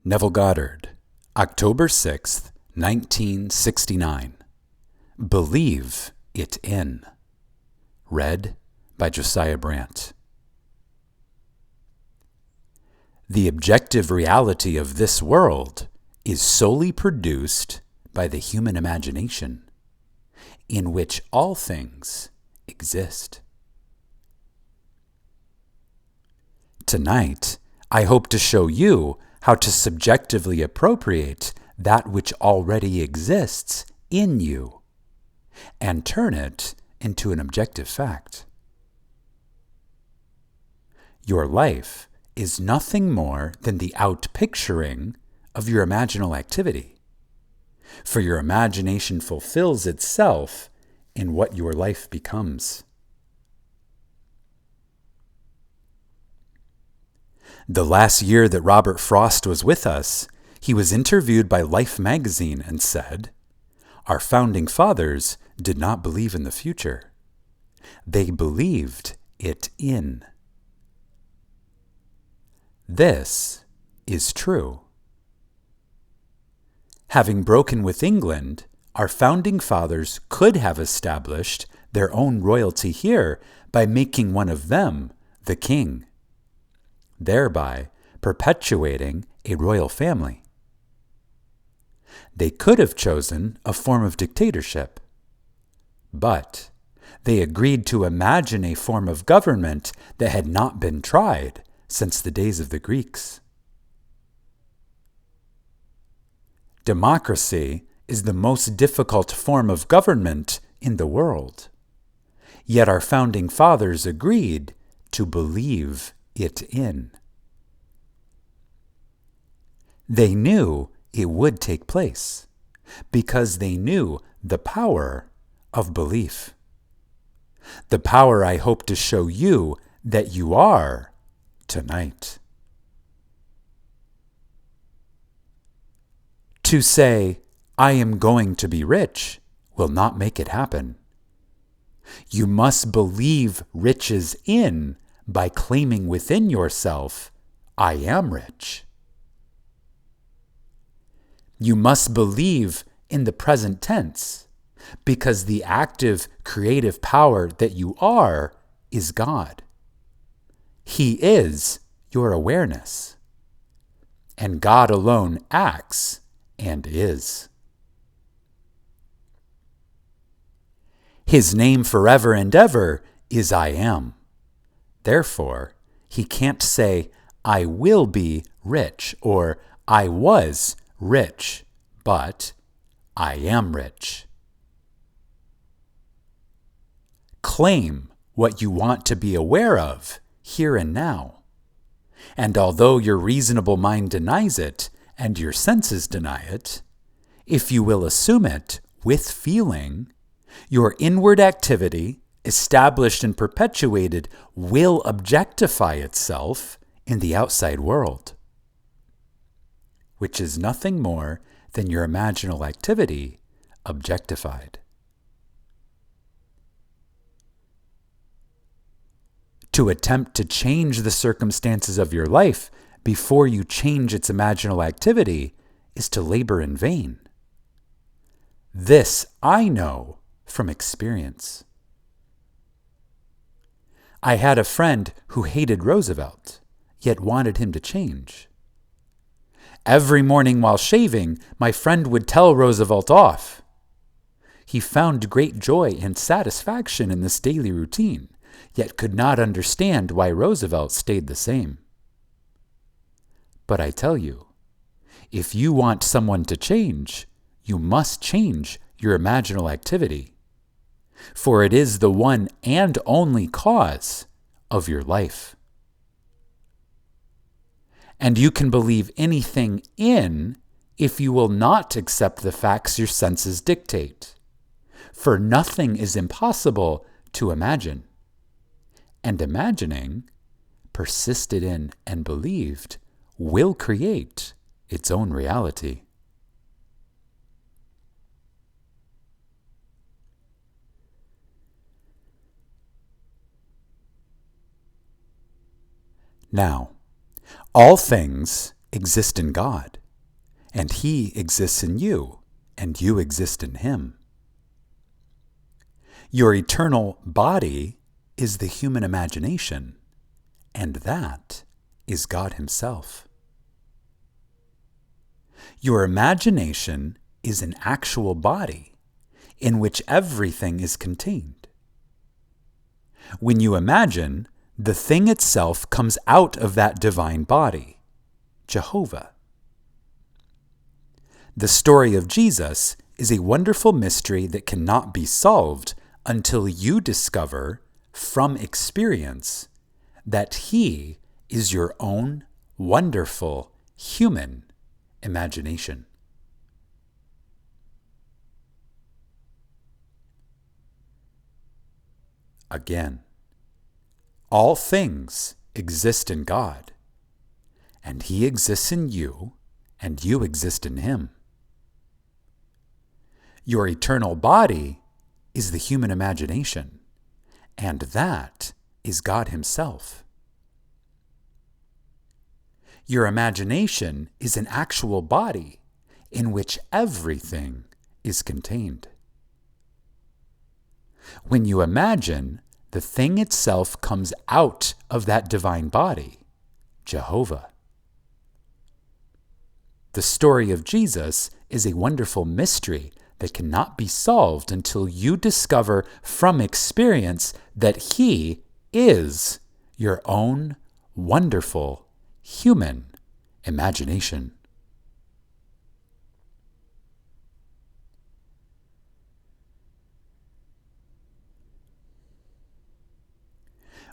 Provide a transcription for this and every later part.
Neville Goddard, October 6th, 1969. Believe it in. Read by Josiah Brandt. The objective reality of this world is solely produced by the human imagination, in which all things exist. Tonight, I hope to show you how to subjectively appropriate that which already exists in you and turn it into an objective fact. Your life is nothing more than the outpicturing of your imaginal activity, for your imagination fulfills itself in what your life becomes. The last year that Robert Frost was with us, he was interviewed by Life magazine and said, "Our founding fathers did not believe in the future. They believed it in." This is true. Having broken with England, our founding fathers could have established their own royalty here by making one of them the king, thereby perpetuating a royal family. They could have chosen a form of dictatorship, but they agreed to imagine a form of government that had not been tried since the days of the Greeks. Democracy is the most difficult form of government in the world, yet our founding fathers agreed to believe it in. They knew it would take place because they knew the power of belief. The power I hope to show you that you are tonight. To say, "I am going to be rich," will not make it happen. You must believe riches in by claiming within yourself, "I am rich." You must believe in the present tense, because the active, creative power that you are is God. He is your awareness, and God alone acts and is. His name forever and ever is I am. Therefore, he can't say, "I will be rich," or "I was rich," but "I am rich." Claim what you want to be aware of here and now. And although your reasonable mind denies it and your senses deny it, if you will assume it with feeling, your inward activity, established and perpetuated, will objectify itself in the outside world, which is nothing more than your imaginal activity objectified. To attempt to change the circumstances of your life before you change its imaginal activity is to labor in vain. This I know from experience. I had a friend who hated Roosevelt, yet wanted him to change. Every morning while shaving, my friend would tell Roosevelt off. He found great joy and satisfaction in this daily routine, yet could not understand why Roosevelt stayed the same. But I tell you, if you want someone to change, you must change your imaginal activity, for it is the one and only cause of your life. And you can believe anything in if you will not accept the facts your senses dictate, for nothing is impossible to imagine. And imagining, persisted in and believed, will create its own reality. Now, all things exist in God, and He exists in you, and you exist in Him. Your eternal body is the human imagination, and that is God Himself. Your imagination is an actual body in which everything is contained. When you imagine, the thing itself comes out of that divine body, Jehovah. The story of Jesus is a wonderful mystery that cannot be solved until you discover from experience that He is your own wonderful human imagination. Again, all things exist in God, and He exists in you, and you exist in Him. Your eternal body is the human imagination, and that is God Himself. Your imagination is an actual body in which everything is contained. When you imagine, the thing itself comes out of that divine body, Jehovah. The story of Jesus is a wonderful mystery that cannot be solved until you discover from experience that He is your own wonderful human imagination.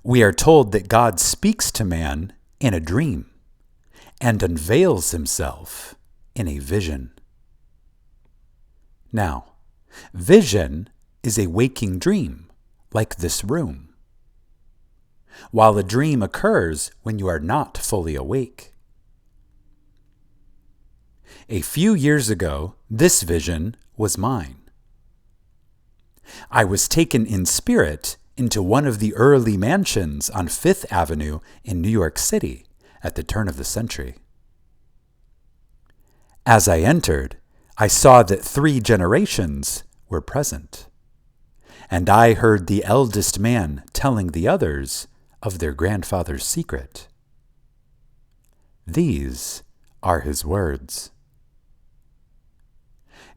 We are told that God speaks to man in a dream and unveils Himself in a vision. Now, vision is a waking dream, like this room, while a dream occurs when you are not fully awake. A few years ago, this vision was mine. I was taken in spirit into one of the early mansions on Fifth Avenue in New York City at the turn of the century. As I entered, I saw that 3 generations were present, and I heard the eldest man telling the others of their grandfather's secret. These are his words.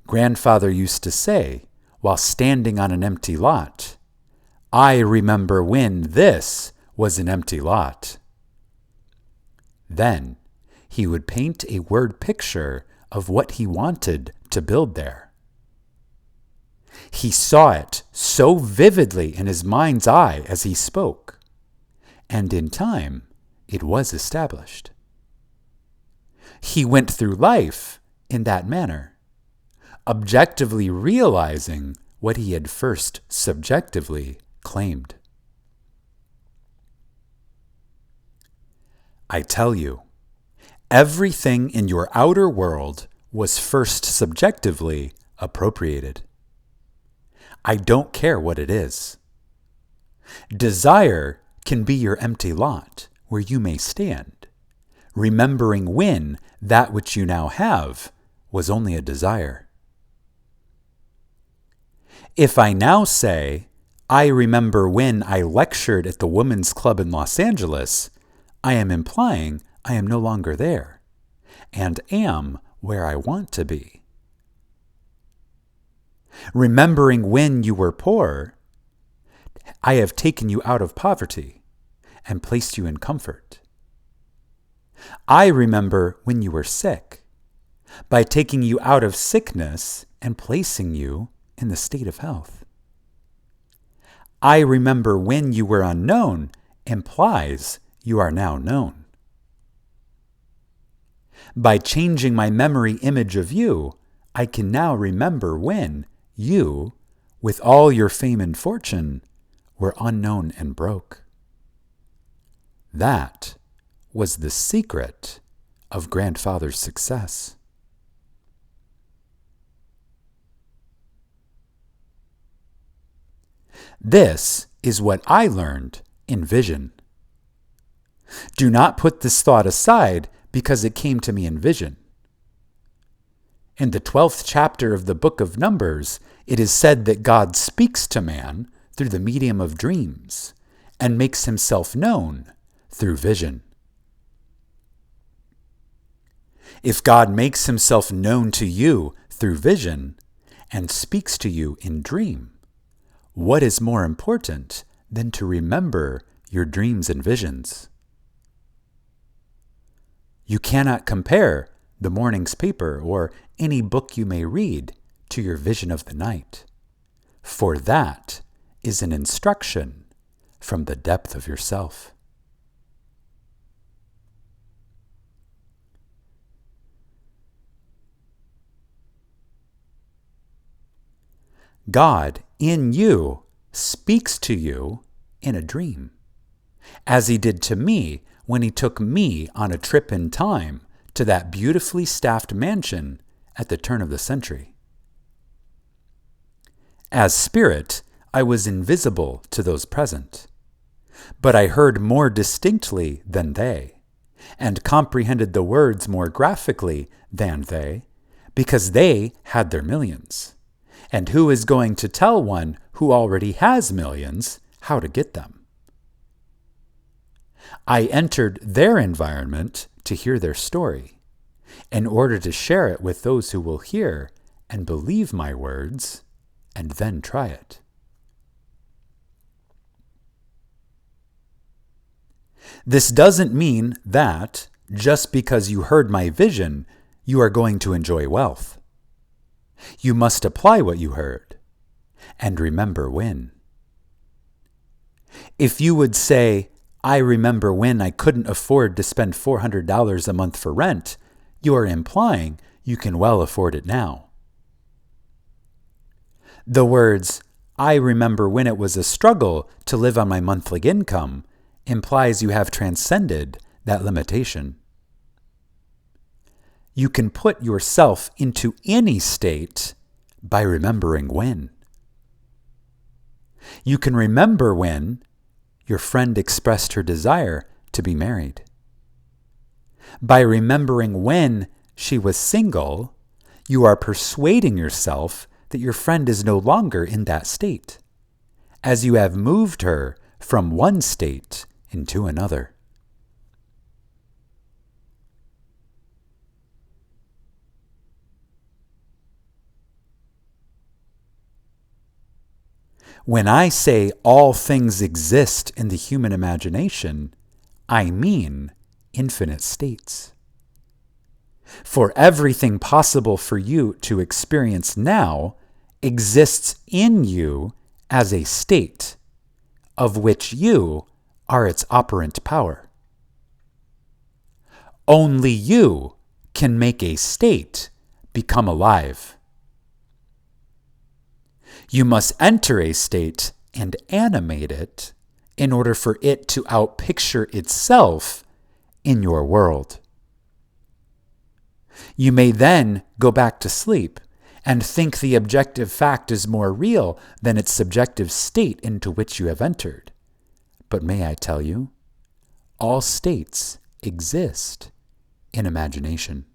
Grandfather used to say, while standing on an empty lot, "I remember when this was an empty lot." Then he would paint a word picture of what he wanted to build there. He saw it so vividly in his mind's eye as he spoke, and in time it was established. He went through life in that manner, objectively realizing what he had first subjectively claimed. I tell you, everything in your outer world was first subjectively appropriated. I don't care what it is. Desire can be your empty lot where you may stand, remembering when that which you now have was only a desire. If I now say, I remember when I lectured at the Women's Club in Los Angeles, I am implying I am no longer there, and am where I want to be. Remembering when you were poor, I have taken you out of poverty and placed you in comfort. I remember when you were sick, by taking you out of sickness and placing you in the state of health. I remember when you were unknown implies you are now known. By changing my memory image of you, I can now remember when you, with all your fame and fortune, were unknown and broke. That was the secret of grandfather's success. This is what I learned in vision. Do not put this thought aside because it came to me in vision. In the 12th chapter of the book of Numbers, it is said that God speaks to man through the medium of dreams and makes himself known through vision. If God makes himself known to you through vision and speaks to you in dream, what is more important than to remember your dreams and visions? You cannot compare the morning's paper or any book you may read to your vision of the night, for that is an instruction from the depth of yourself. God in you speaks to you in a dream, as he did to me when he took me on a trip in time to that beautifully staffed mansion at the turn of the century. As spirit, I was invisible to those present, but I heard more distinctly than they, and comprehended the words more graphically than they, because they had their millions. And who is going to tell one who already has millions how to get them? I entered their environment to hear their story, in order to share it with those who will hear and believe my words, and then try it. This doesn't mean that, just because you heard my vision, you are going to enjoy wealth. You must apply what you heard, and remember when. If you would say, I remember when I couldn't afford to spend $400 a month for rent, you are implying you can well afford it now. The words, I remember when it was a struggle to live on my monthly income, implies you have transcended that limitation. You can put yourself into any state by remembering when. You can remember when your friend expressed her desire to be married. By remembering when she was single, you are persuading yourself that your friend is no longer in that state, as you have moved her from one state into another. When I say all things exist in the human imagination, I mean infinite states. For everything possible for you to experience now exists in you as a state, of which you are its operant power. Only you can make a state become alive. You must enter a state and animate it in order for it to outpicture itself in your world. You may then go back to sleep and think the objective fact is more real than its subjective state into which you have entered. But may I tell you, all states exist in imagination.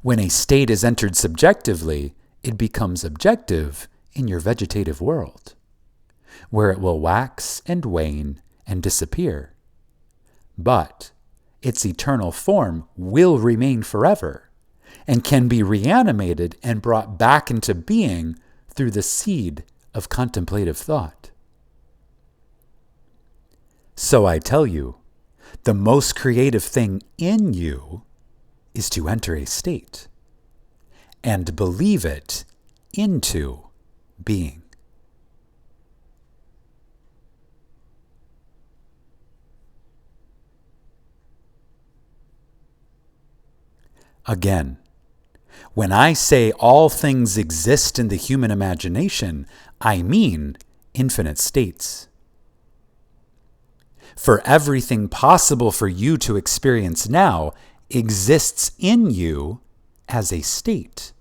When a state is entered subjectively, it becomes objective in your vegetative world, where it will wax and wane and disappear. But its eternal form will remain forever and can be reanimated and brought back into being through the seed of contemplative thought. So I tell you, the most creative thing in you is to enter a state and believe it into being. Again, when I say all things exist in the human imagination, I mean infinite states. For everything possible for you to experience now exists in you as a state,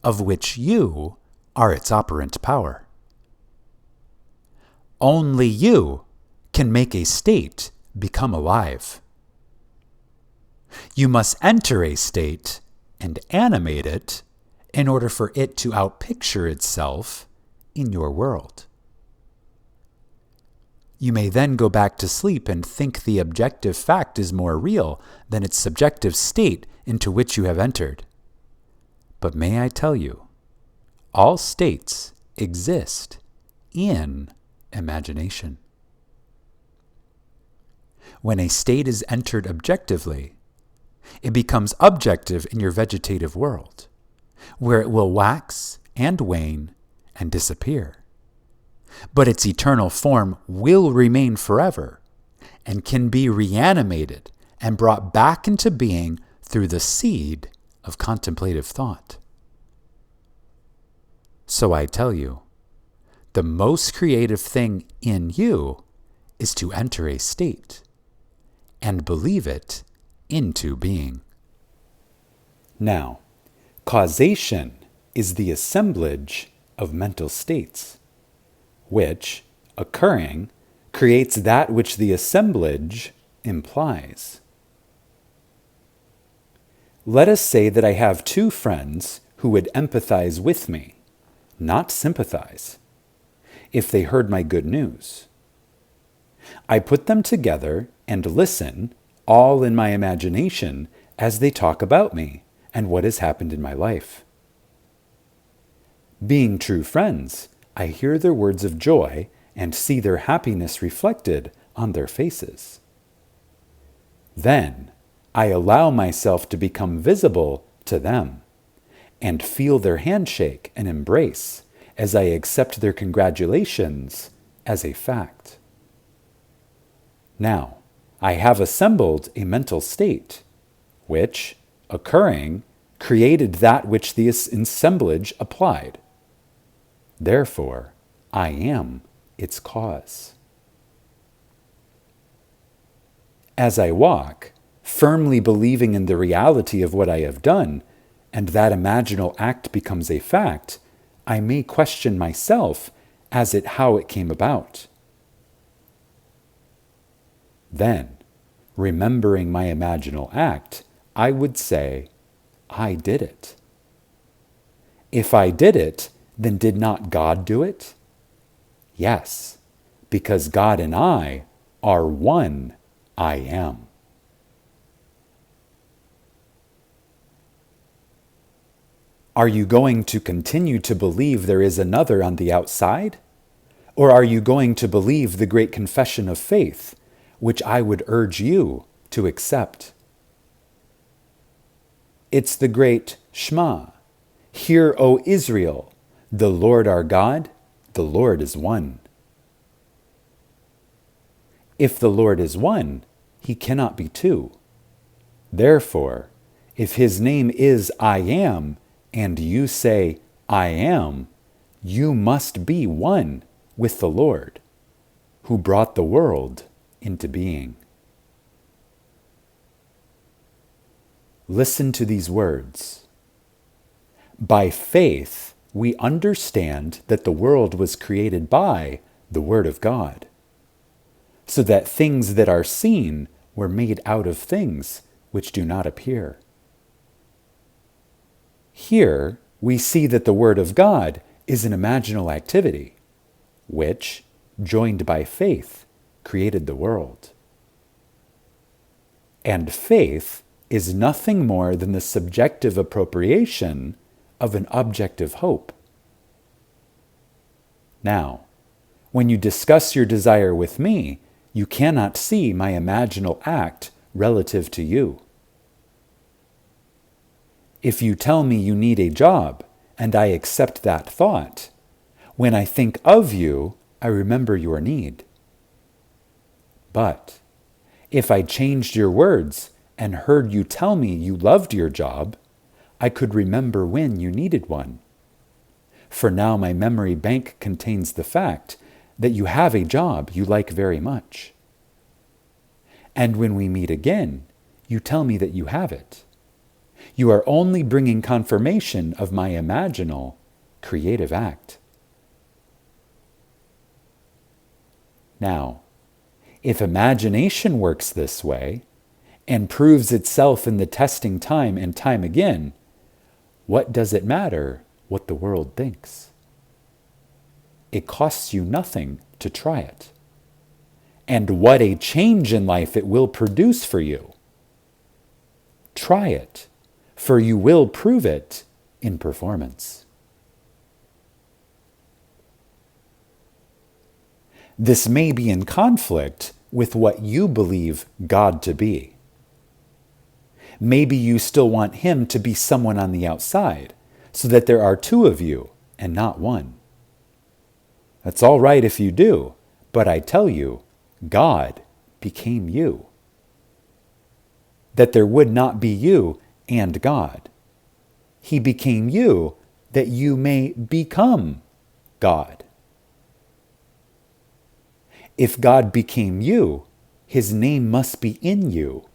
of which you are its operant power. Only you can make a state become alive. You must enter a state and animate it in order for it to outpicture itself in your world. You may then go back to sleep and think the objective fact is more real than its subjective state into which you have entered. But may I tell you, all states exist in imagination. When a state is entered objectively, it becomes objective in your vegetative world, where it will wax and wane and disappear. But its eternal form will remain forever and can be reanimated and brought back into being through the seed of contemplative thought. So I tell you, the most creative thing in you is to enter a state and believe it into being. Now, causation is the assemblage of mental states, which, occurring, creates that which the assemblage implies. Let us say that I have two friends who would empathize with me, not sympathize, if they heard my good news. I put them together and listen, all in my imagination, as they talk about me and what has happened in my life. Being true friends, I hear their words of joy and see their happiness reflected on their faces. Then I allow myself to become visible to them and feel their handshake and embrace as I accept their congratulations as a fact. Now, I have assembled a mental state, which, occurring, created that which the assemblage applied. Therefore, I am its cause. As I walk, firmly believing in the reality of what I have done, and that imaginal act becomes a fact, I may question myself as to how it came about. Then, remembering my imaginal act, I would say, I did it. If I did it, then did not God do it? Yes, because God and I are one I am. Are you going to continue to believe there is another on the outside? Or are you going to believe the great confession of faith, which I would urge you to accept? It's the great Shema. Hear, O Israel, the Lord our God, the Lord is one. If the Lord is one, he cannot be two. Therefore, if his name is I am, and you say, I am, you must be one with the Lord, who brought the world into being. Listen to these words. By faith, we understand that the world was created by the Word of God, so that things that are seen were made out of things which do not appear. Here, we see that the Word of God is an imaginal activity, which, joined by faith, created the world. And faith is nothing more than the subjective appropriation of an objective hope. Now, when you discuss your desire with me, you cannot see my imaginal act relative to you. If you tell me you need a job, and I accept that thought, when I think of you, I remember your need. But if I changed your words and heard you tell me you loved your job, I could remember when you needed one. For now my memory bank contains the fact that you have a job you like very much. And when we meet again, you tell me that you have it. You are only bringing confirmation of my imaginal, creative act. Now, If imagination works this way and proves itself in the testing time and time again, what does it matter what the world thinks? It costs you nothing to try it. And what a change in life it will produce for you. Try it, for you will prove it in performance. This may be in conflict with what you believe God to be. Maybe you still want him to be someone on the outside, so that there are two of you and not one. That's all right if you do, but I tell you, God became you. That there would not be you and God. He became you that you may become God. If God became you, his name must be in you.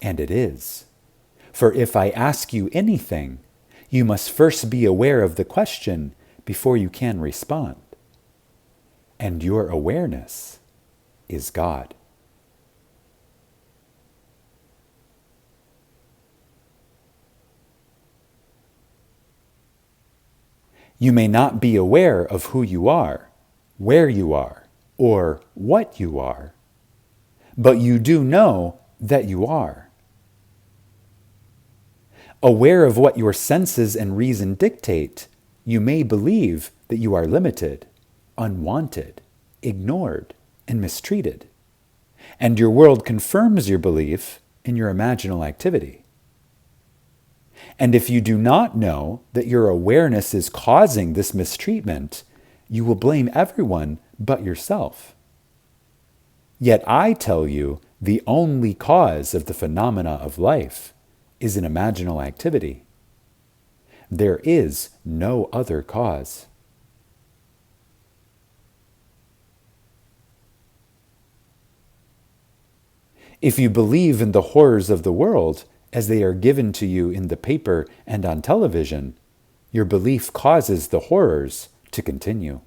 And it is. For if I ask you anything, you must first be aware of the question before you can respond. And your awareness is God. You may not be aware of who you are, where you are, or what you are, but you do know that you are. Aware of what your senses and reason dictate, you may believe that you are limited, unwanted, ignored, and mistreated. And your world confirms your belief in your imaginal activity. And if you do not know that your awareness is causing this mistreatment, you will blame everyone but yourself. Yet I tell you, the only cause of the phenomena of life is an imaginal activity. There is no other cause. If you believe in the horrors of the world as they are given to you in the paper and on television, your belief causes the horrors to continue.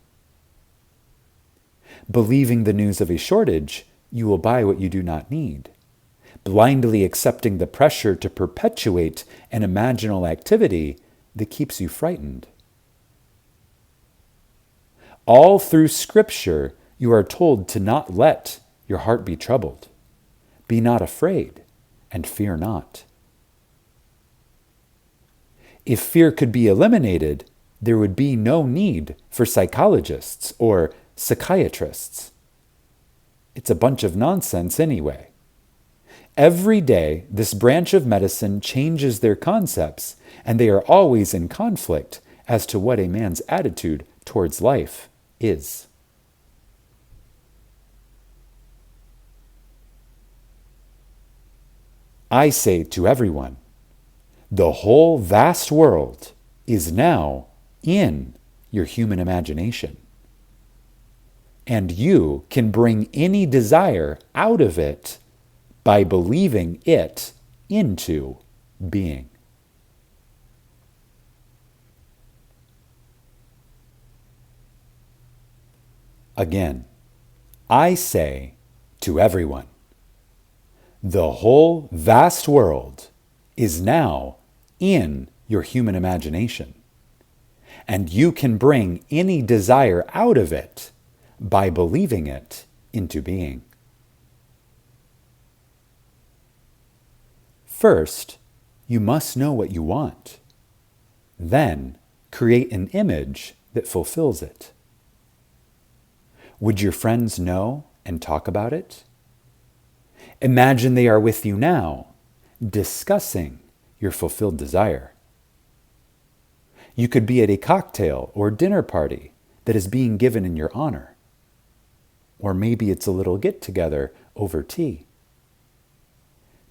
Believing the news of a shortage, you will buy what you do not need, blindly accepting the pressure to perpetuate an imaginal activity that keeps you frightened. All through Scripture, you are told to not let your heart be troubled. Be not afraid, and fear not. If fear could be eliminated, there would be no need for psychologists or psychiatrists. It's a bunch of nonsense anyway. Every day, this branch of medicine changes their concepts, and they are always in conflict as to what a man's attitude towards life is. I say to everyone, the whole vast world is now in your human imagination. And you can bring any desire out of it by believing it into being. Again, I say to everyone, the whole vast world is now in your human imagination, and you can bring any desire out of it by believing it into being. First, you must know what you want. Then, create an image that fulfills it. Would your friends know and talk about it? Imagine they are with you now, discussing your fulfilled desire. You could be at a cocktail or dinner party that is being given in your honor. Or maybe it's a little get-together over tea.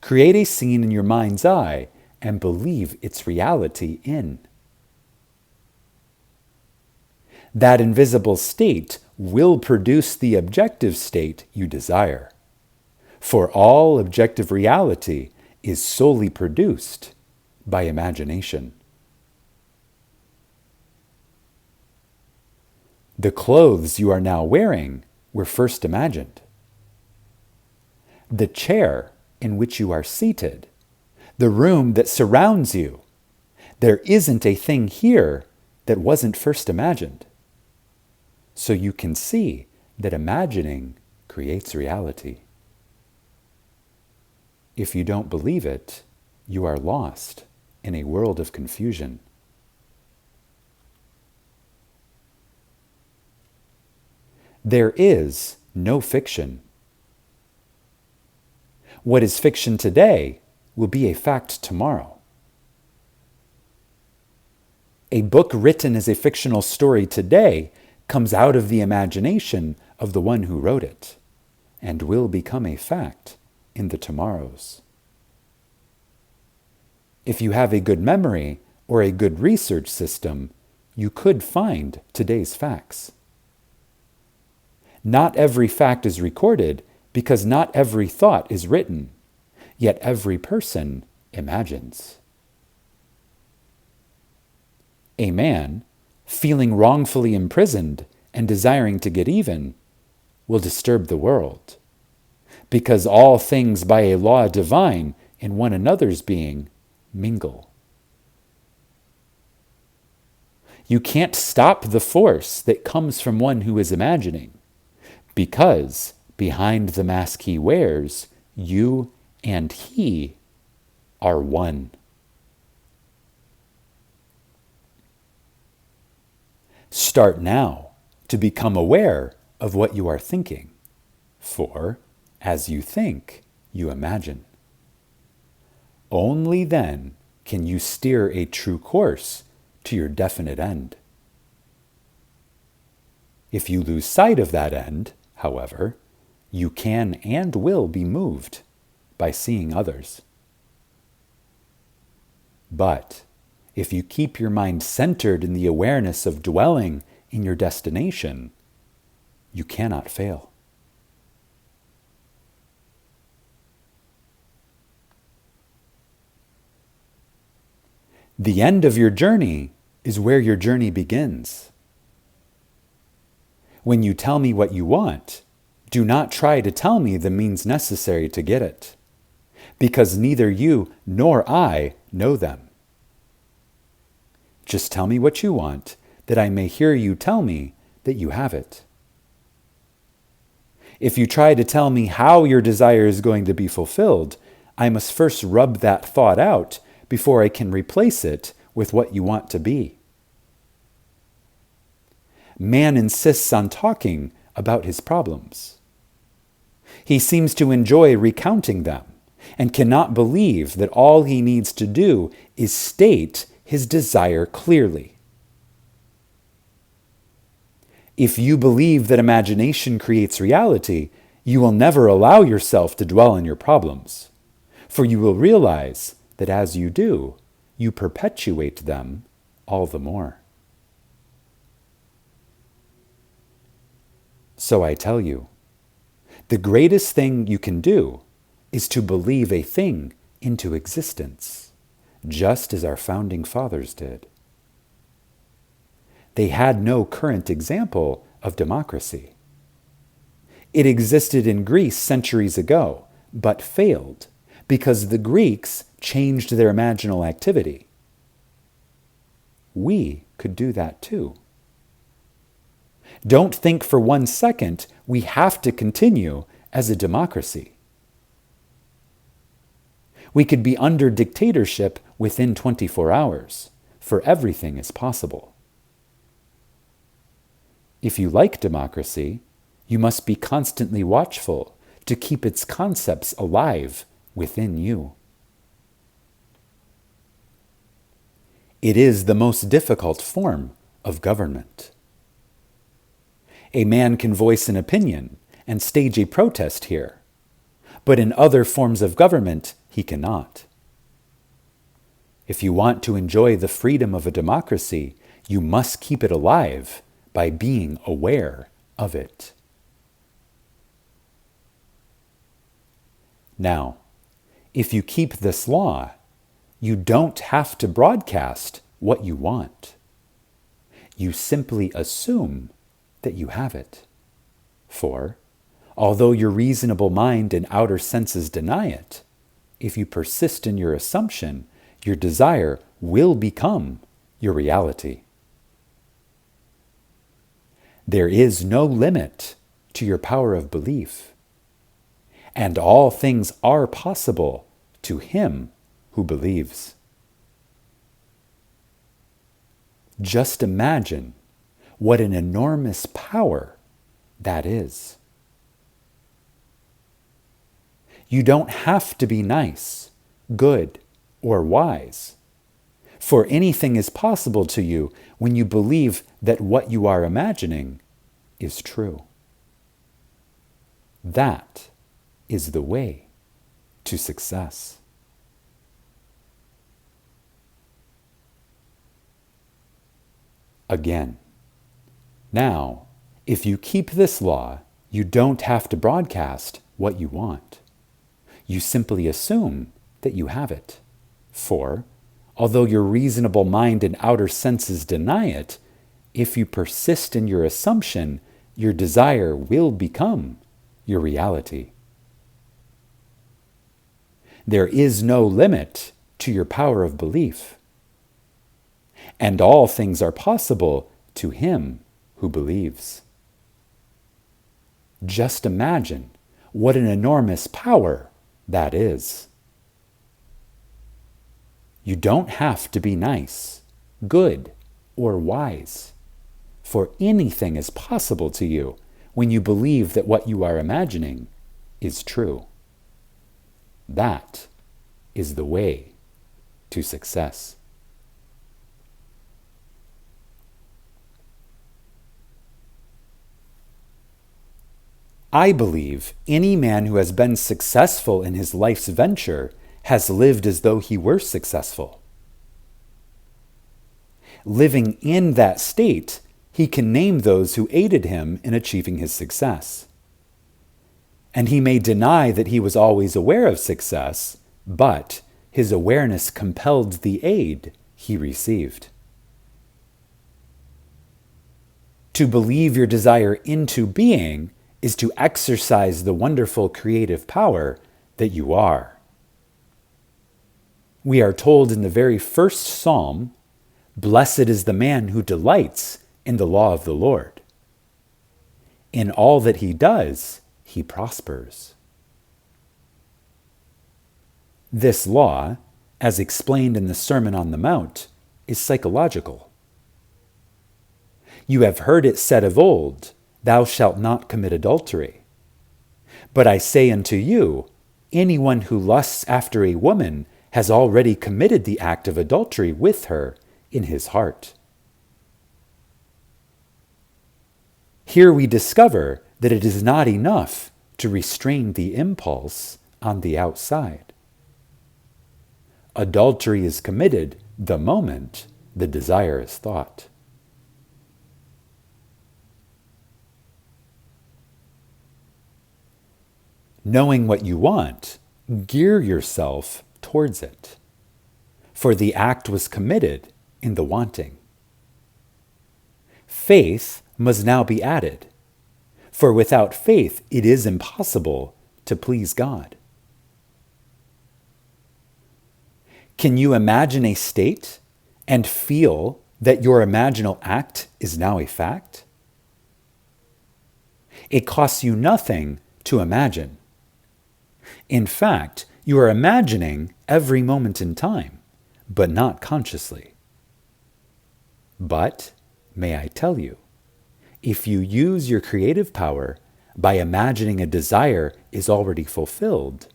Create a scene in your mind's eye and believe its reality in. That invisible state will produce the objective state you desire. For all objective reality is solely produced by imagination. The clothes you are now wearing were first imagined. the chair in which you are seated, the room that surrounds you. There isn't a thing here that wasn't first imagined. So you can see that imagining creates reality. If you don't believe it, you are lost in a world of confusion. There is no fiction. What is fiction today will be a fact tomorrow. A book written as a fictional story today comes out of the imagination of the one who wrote it and will become a fact in the tomorrows. If you have a good memory or a good research system, you could find today's facts. Not every fact is recorded because not every thought is written, yet every person imagines. A man, feeling wrongfully imprisoned and desiring to get even, will disturb the world, because all things by a law divine in one another's being mingle. You can't stop the force that comes from one who is imagining, because behind the mask he wears, you and he are one. Start now to become aware of what you are thinking, for as you think, you imagine. Only then can you steer a true course to your definite end. If you lose sight of that end, however, you can and will be moved by seeing others. But if you keep your mind centered in the awareness of dwelling in your destination, you cannot fail. The end of your journey is where your journey begins. When you tell me what you want, do not try to tell me the means necessary to get it, because neither you nor I know them. Just tell me what you want, that I may hear you tell me that you have it. If you try to tell me how your desire is going to be fulfilled, I must first rub that thought out before I can replace it with what you want to be. Man insists on talking about his problems. He seems to enjoy recounting them and cannot believe that all he needs to do is state his desire clearly. If you believe that imagination creates reality, you will never allow yourself to dwell on your problems, for you will realize that as you do, you perpetuate them all the more. So I tell you, the greatest thing you can do is to believe a thing into existence, just as our founding fathers did. They had no current example of democracy. It existed in Greece centuries ago, but failed because the Greeks changed their imaginal activity. We could do that too. Don't think for 1 second we have to continue as a democracy. We could be under dictatorship within 24 hours, for everything is possible. If you like democracy, you must be constantly watchful to keep its concepts alive within you. It is the most difficult form of government. A man can voice an opinion and stage a protest here, but in other forms of government, he cannot. If you want to enjoy the freedom of a democracy, you must keep it alive by being aware of it. Now, if you keep this law, you don't have to broadcast what you want. You simply assume that you have it. For although your reasonable mind and outer senses deny it, if you persist in your assumption, your desire will become your reality. There is no limit to your power of belief, and all things are possible to him who believes. Just imagine what an enormous power that is. You don't have to be nice, good, or wise, for anything is possible to you when you believe that what you are imagining is true. That is the way to success. Again, now, if you keep this law, you don't have to broadcast what you want. You simply assume that you have it. For, although your reasonable mind and outer senses deny it, if you persist in your assumption, your desire will become your reality. There is no limit to your power of belief, and all things are possible to him who believes. Just imagine what an enormous power that is. You don't have to be nice, good, or wise, for anything is possible to you when you believe that what you are imagining is true. That is the way to success. I believe any man who has been successful in his life's venture has lived as though he were successful. Living in that state, he can name those who aided him in achieving his success. And he may deny that he was always aware of success, but his awareness compelled the aid he received. To believe your desire into being is to exercise the wonderful creative power that you are. We are told in the very first psalm, "Blessed is the man who delights in the law of the Lord. In all that he does, he prospers." This law, as explained in the Sermon on the Mount, is psychological. You have heard it said of old, "Thou shalt not commit adultery." But I say unto you, anyone who lusts after a woman has already committed the act of adultery with her in his heart. Here we discover that it is not enough to restrain the impulse on the outside. Adultery is committed the moment the desire is thought. Knowing what you want, gear yourself towards it, for the act was committed in the wanting. Faith must now be added, for without faith it is impossible to please God. Can you imagine a state and feel that your imaginal act is now a fact? It costs you nothing to imagine. In fact, you are imagining every moment in time, but not consciously. But, may I tell you, if you use your creative power by imagining a desire is already fulfilled,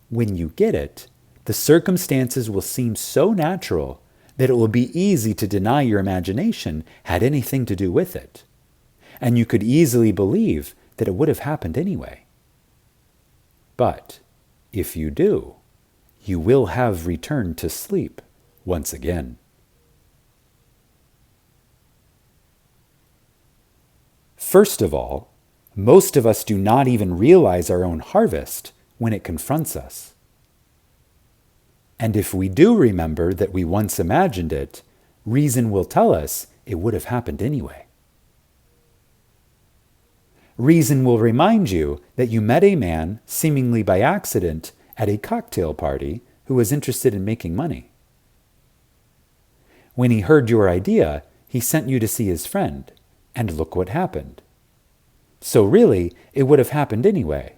when you get it, the circumstances will seem so natural that it will be easy to deny your imagination had anything to do with it, and you could easily believe that it would have happened anyway. But if you do, you will have returned to sleep once again. First of all, most of us do not even realize our own harvest when it confronts us. And if we do remember that we once imagined it, reason will tell us it would have happened anyway. Reason will remind you that you met a man, seemingly by accident, at a cocktail party who was interested in making money. When he heard your idea, he sent you to see his friend, and look what happened. So really, it would have happened anyway.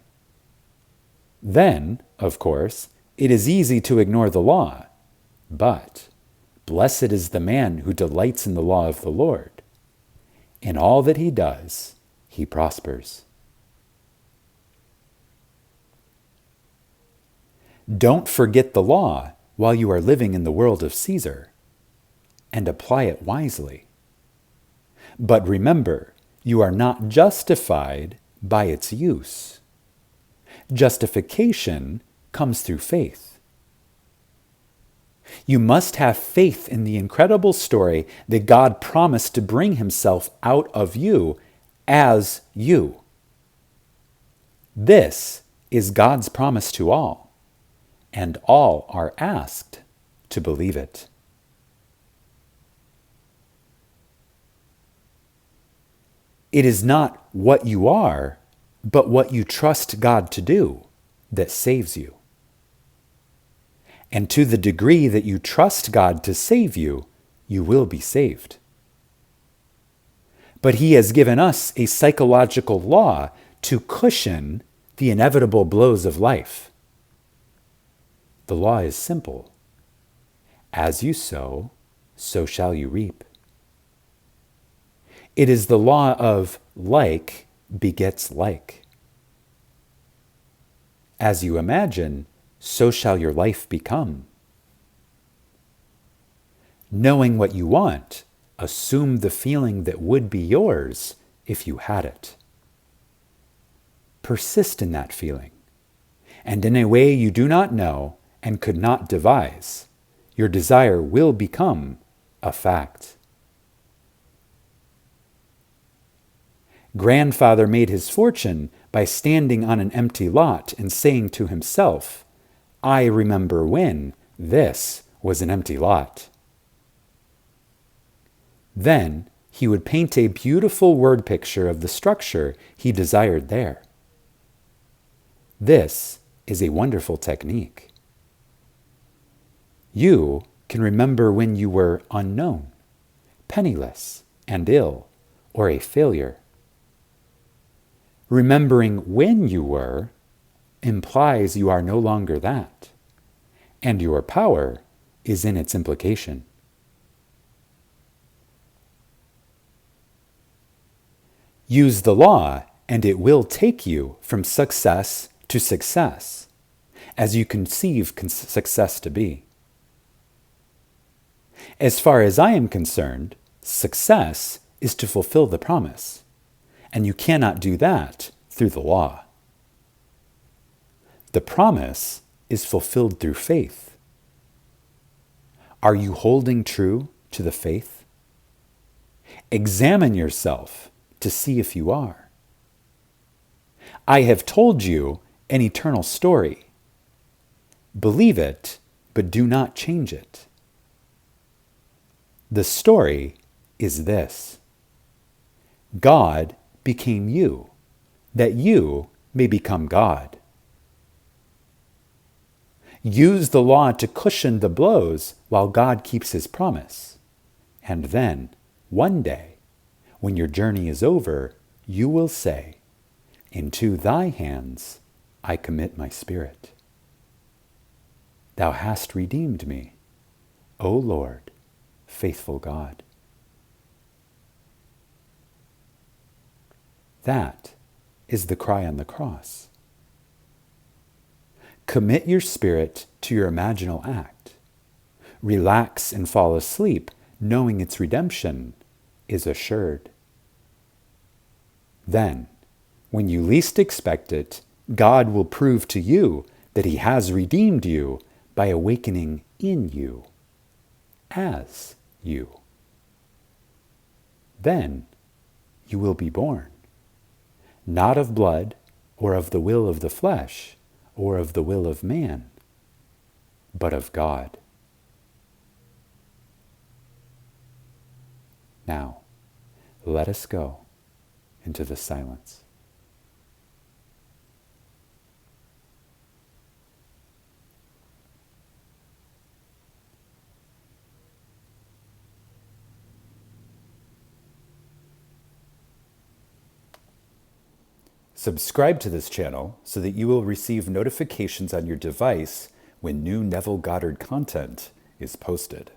Then, of course, it is easy to ignore the law, but blessed is the man who delights in the law of the Lord. In all that he does, he prospers. Don't forget the law while you are living in the world of Caesar, and apply it wisely. But remember, you are not justified by its use. Justification comes through faith. You must have faith in the incredible story that God promised to bring himself out of you as you. This is God's promise to all, and all are asked to believe it. It is not what you are, but what you trust God to do that saves you. And to the degree that you trust God to save you, you will be saved. But he has given us a psychological law to cushion the inevitable blows of life. The law is simple. As you sow, so shall you reap. It is the law of like begets like. As you imagine, so shall your life become. Knowing what you want, assume the feeling that would be yours if you had it. Persist in that feeling, and in a way you do not know and could not devise, your desire will become a fact. Grandfather made his fortune by standing on an empty lot and saying to himself, I remember when this was an empty lot. Then he would paint a beautiful word picture of the structure he desired there. This is a wonderful technique. You can remember when you were unknown, penniless, and ill, or a failure. Remembering when you were implies you are no longer that, and your power is in its implication. Use the law, and it will take you from success to success, as you conceive success to be. As far as I am concerned, success is to fulfill the promise, and you cannot do that through the law. The promise is fulfilled through faith. Are you holding true to the faith? Examine yourself to see if you are. I have told you an eternal story. Believe it, but do not change it. The story is this: God became you, that you may become God. Use the law to cushion the blows while God keeps his promise. And then, one day, when your journey is over, you will say, Into thy hands I commit my spirit. Thou hast redeemed me, O Lord, faithful God. That is the cry on the cross. Commit your spirit to your imaginal act. Relax and fall asleep, knowing its redemption is assured. Then, when you least expect it, God will prove to you that he has redeemed you by awakening in you, as you. Then you will be born, not of blood, or of the will of the flesh, or of the will of man, but of God. Now, let us go into the silence. Subscribe to this channel so that you will receive notifications on your device when new Neville Goddard content is posted.